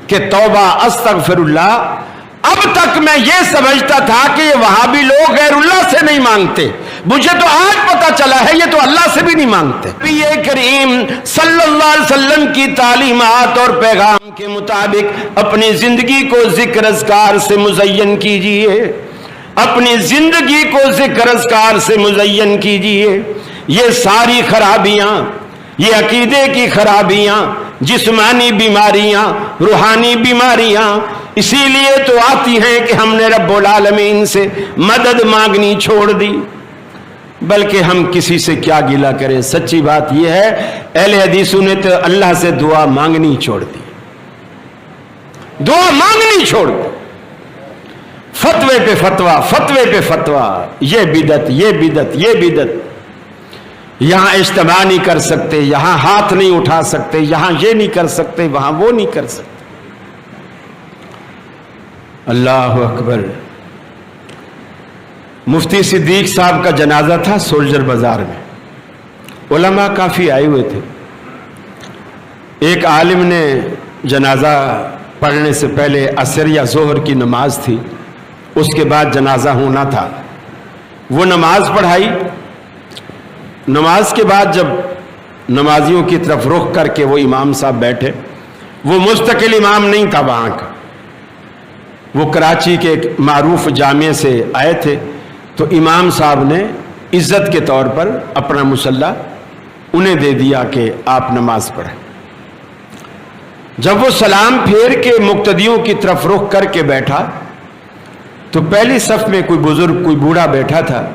کہ توبہ استغفراللہ، اب تک میں یہ سمجھتا تھا کہ یہ وہابی لوگ غیر اللہ سے نہیں مانگتے، مجھے تو آج پتا چلا ہے یہ تو اللہ سے بھی نہیں مانگتے۔ نبی کریم صلی اللہ علیہ وسلم کی تعلیمات اور پیغام کے مطابق اپنی زندگی کو ذکر اذکار سے مزین کیجئے، اپنی زندگی کو ذکر اذکار سے مزین کیجئے۔ یہ ساری خرابیاں، یہ عقیدے کی خرابیاں، جسمانی بیماریاں، روحانی بیماریاں اسی لیے تو آتی ہیں کہ ہم نے رب العالمین سے مدد مانگنی چھوڑ دی، بلکہ ہم کسی سے کیا گلہ کریں۔ سچی بات یہ ہے اہل حدیثوں نے تو اللہ سے دعا مانگنی چھوڑ دی، دعا مانگنی چھوڑ دی، فتوے پہ فتویٰ، فتوے پہ فتویٰ، یہ بدعت، یہ بدعت، یہ بدعت، یہاں اجتماع نہیں کر سکتے، یہاں ہاتھ نہیں اٹھا سکتے، یہاں یہ نہیں کر سکتے، وہاں وہ نہیں کر سکتے۔ اللہ اکبر۔ مفتی صدیق صاحب کا جنازہ تھا سولجر بازار میں، علماء کافی آئے ہوئے تھے۔ ایک عالم نے جنازہ پڑھنے سے پہلے عصر یا ظہر کی نماز تھی، اس کے بعد جنازہ ہونا تھا، وہ نماز پڑھائی۔ نماز کے بعد جب نمازیوں کی طرف رخ کر کے وہ امام صاحب بیٹھے، وہ مستقل امام نہیں تھا وہاں کا، وہ کراچی کے ایک معروف جامع سے آئے تھے، تو امام صاحب نے عزت کے طور پر اپنا مصلی انہیں دے دیا کہ آپ نماز پڑھیں۔ جب وہ سلام پھیر کے مقتدیوں کی طرف رخ کر کے بیٹھا تو پہلی صف میں کوئی بزرگ، کوئی بوڑھا بیٹھا تھا،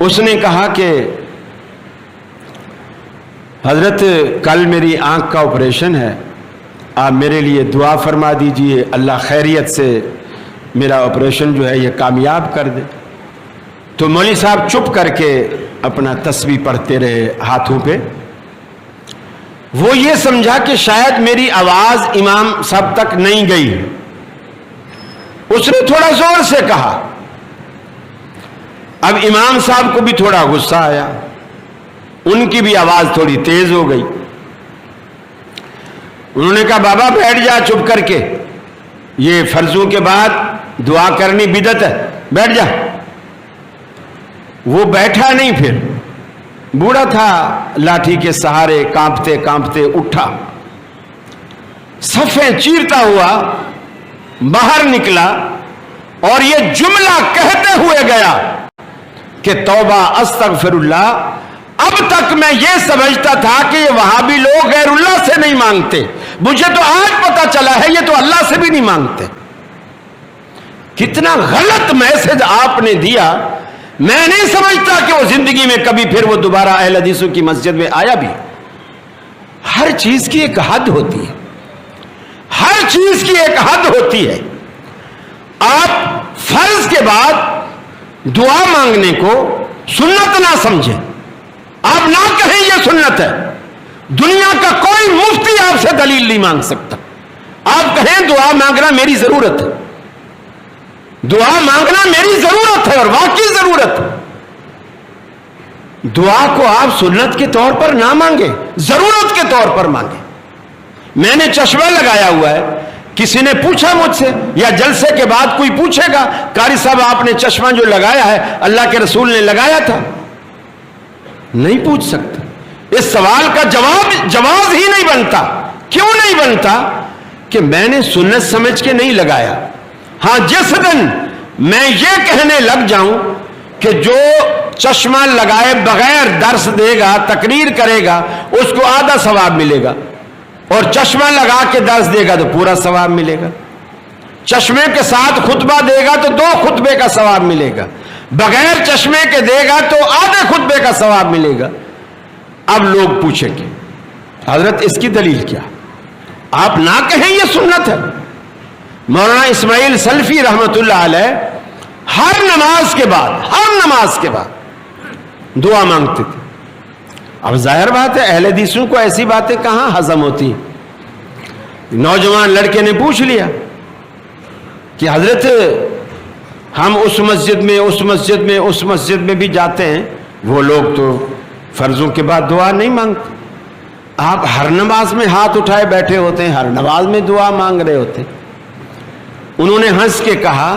اس نے کہا کہ حضرت کل میری آنکھ کا آپریشن ہے، آپ میرے لیے دعا فرما دیجئے، اللہ خیریت سے میرا آپریشن جو ہے یہ کامیاب کر دے۔ تو مولوی صاحب چپ کر کے اپنا تسبیح پڑھتے رہے ہاتھوں پہ۔ وہ یہ سمجھا کہ شاید میری آواز امام صاحب تک نہیں گئی، اس نے تھوڑا زور سے کہا۔ اب امام صاحب کو بھی تھوڑا غصہ آیا، ان کی بھی آواز تھوڑی تیز ہو گئی۔ انہوں نے کہا بابا بیٹھ جا چپ کر کے، یہ فرضوں کے بعد دعا کرنی بدعت ہے، بیٹھ جا۔ وہ بیٹھا نہیں، پھر بوڑھا تھا، لاٹھی کے سہارے کانپتے کانپتے اٹھا، صفیں چیرتا ہوا باہر نکلا اور یہ جملہ کہتے ہوئے گیا کہ توبہ استغفر اللہ، اب تک میں یہ سمجھتا تھا کہ یہ وہابی لوگ غیر اللہ سے نہیں مانگتے، مجھے تو آج پتا چلا ہے یہ تو اللہ سے بھی نہیں مانگتے۔ کتنا غلط میسج آپ نے دیا۔ میں نہیں سمجھتا کہ وہ زندگی میں کبھی پھر وہ دوبارہ اہل حدیثوں کی مسجد میں آیا بھی۔ ہر چیز کی ایک حد ہوتی ہے، ہر چیز کی ایک حد ہوتی ہے۔ آپ فرض کے بعد دعا مانگنے کو سنت نہ سمجھیں، آپ نہ کہیں یہ سنت ہے۔ دنیا کا کوئی مفتی آپ سے دلیل نہیں مانگ سکتا۔ آپ کہیں دعا مانگنا میری ضرورت ہے، دعا مانگنا میری ضرورت ہے اور واقعی ضرورت ہے۔ دعا کو آپ سنت کے طور پر نہ مانگیں، ضرورت کے طور پر مانگیں۔ میں نے چشمہ لگایا ہوا ہے، کسی نے پوچھا مجھ سے یا جلسے کے بعد کوئی پوچھے گا قاری صاحب آپ نے چشمہ جو لگایا ہے اللہ کے رسول نے لگایا تھا؟ نہیں پوچھ سکتا۔ اس سوال کا جواز ہی نہیں بنتا۔ کیوں نہیں بنتا؟ کہ میں نے سنت سمجھ کے نہیں لگایا۔ ہاں جس دن میں یہ کہنے لگ جاؤں کہ جو چشمہ لگائے بغیر درس دے گا، تقریر کرے گا، اس کو آدھا ثواب ملے گا، اور چشمہ لگا کے درس دے گا تو پورا ثواب ملے گا۔ چشمے کے ساتھ خطبہ دے گا تو 2 خطبے کا ثواب ملے گا، بغیر چشمے کے دے گا تو آدھے خطبے کا ثواب ملے گا۔ اب لوگ پوچھیں گے حضرت اس کی دلیل کیا؟ آپ نہ کہیں یہ سنت ہے۔ مولانا اسماعیل سلفی رحمت اللہ علیہ ہر نماز کے بعد دعا مانگتے تھے۔ اب ظاہر بات ہے اہل حدیثوں کو ایسی باتیں کہاں ہضم ہوتی ہیں۔ نوجوان لڑکے نے پوچھ لیا کہ حضرت ہم اس مسجد میں بھی جاتے ہیں، وہ لوگ تو فرضوں کے بعد دعا نہیں مانگتے۔ آپ ہر نماز میں ہاتھ اٹھائے بیٹھے ہوتے ہیں, ہر نماز میں دعا مانگ رہے ہوتے. انہوں نے ہنس کے کہا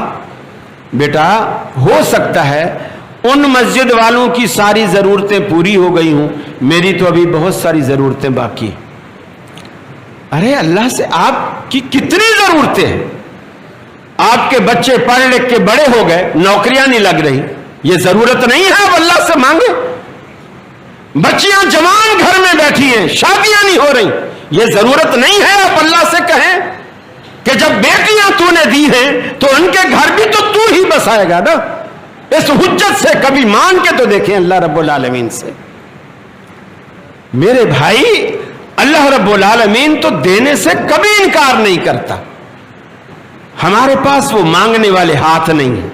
بیٹا ہو سکتا ہے ان مسجد والوں کی ساری ضرورتیں پوری ہو گئی ہوں, میری تو ابھی بہت ساری ضرورتیں باقی ہیں. ارے اللہ سے آپ کی کتنی ضرورتیں ہیں؟ آپ کے بچے پڑھ لکھ کے بڑے ہو گئے, نوکریاں نہیں لگ رہی, یہ ضرورت نہیں ہے آپ اللہ سے مانگے. بچیاں جوان گھر میں بیٹھی ہیں, شادیاں نہیں ہو رہی, یہ ضرورت نہیں ہے آپ اللہ سے کہیں کہ جب بیٹیاں تو نے دی ہیں تو ان کے گھر بھی تو ہی بسائے گا نا. اس حجت سے کبھی مان کے تو دیکھیں اللہ رب العالمین سے. میرے بھائی اللہ رب العالمین تو دینے سے کبھی انکار نہیں کرتا. ہمارے پاس وہ مانگنے والے ہاتھ نہیں ہیں,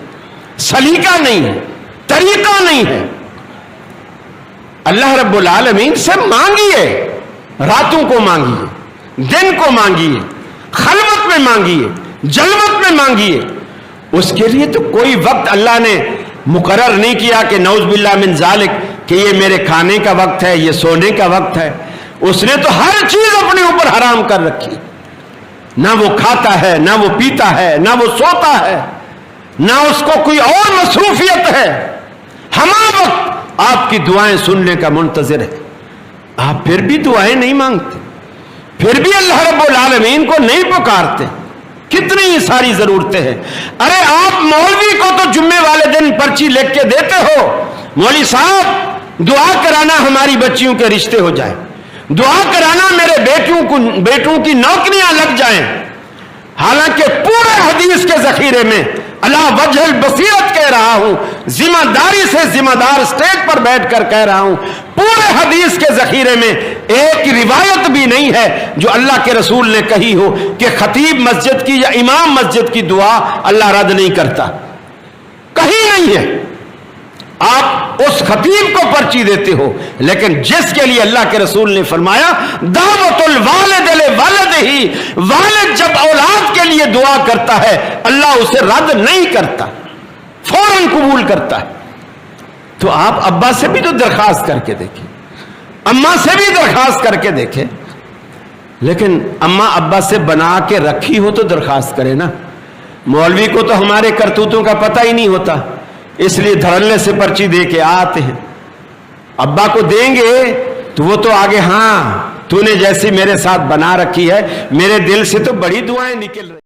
سلیقہ نہیں ہے, طریقہ نہیں ہے. اللہ رب العالمین سے مانگیے, راتوں کو مانگیے, دن کو مانگیے, خلوت میں مانگیے, جلوت میں مانگیے. اس کے لیے تو کوئی وقت اللہ نے مقرر نہیں کیا کہ نعوذ باللہ من ذالک کہ یہ میرے کھانے کا وقت ہے, یہ سونے کا وقت ہے. اس نے تو ہر چیز اپنے اوپر حرام کر رکھی. نہ وہ کھاتا ہے, نہ وہ پیتا ہے, نہ وہ سوتا ہے, نہ اس کو کوئی اور مصروفیت ہے. ہمہ وقت آپ کی دعائیں سننے کا منتظر ہے. آپ پھر بھی دعائیں نہیں مانگتے, پھر بھی اللہ رب العالمین کو نہیں پکارتے. کتنی ساری ضرورتیں ہیں. ارے آپ مولوی کو تو جمعے والے دن پرچی لکھ کے دیتے ہو, مولوی صاحب دعا کرانا ہماری بچیوں کے رشتے ہو جائیں, دعا کرانا میرے بیٹوں کی نوکریاں لگ جائیں. حالانکہ پورے حدیث کے ذخیرے میں اللہ وجہ البصیرت کہہ رہا ہوں, ذمہ داری سے ذمہ دار اسٹیج پر بیٹھ کر کہہ رہا ہوں, پورے حدیث کے ذخیرے میں ایک روایت بھی نہیں ہے جو اللہ کے رسول نے کہی ہو کہ خطیب مسجد کی یا امام مسجد کی دعا اللہ رد نہیں کرتا. کہیں نہیں ہے. آپ اس خطیب کو پرچی دیتے ہو, لیکن جس کے لیے اللہ کے رسول نے فرمایا دعوت الوالد لولدہ, والد جب اولاد کے لیے دعا کرتا ہے اللہ اسے رد نہیں کرتا, فوراً قبول کرتا ہے. تو آپ ابا سے بھی تو درخواست کر کے دیکھیں, اماں سے بھی درخواست کر کے دیکھیں. لیکن اماں ابا سے بنا کے رکھی ہو تو درخواست کرے نا. مولوی کو تو ہمارے کرتوتوں کا پتہ ہی نہیں ہوتا, اس لیے دھڑلے سے پرچی دے کے آتے ہیں. ابا کو دیں گے تو وہ تو آگے, ہاں تو نے جیسی میرے ساتھ بنا رکھی ہے, میرے دل سے تو بڑی دعائیں نکل رہی.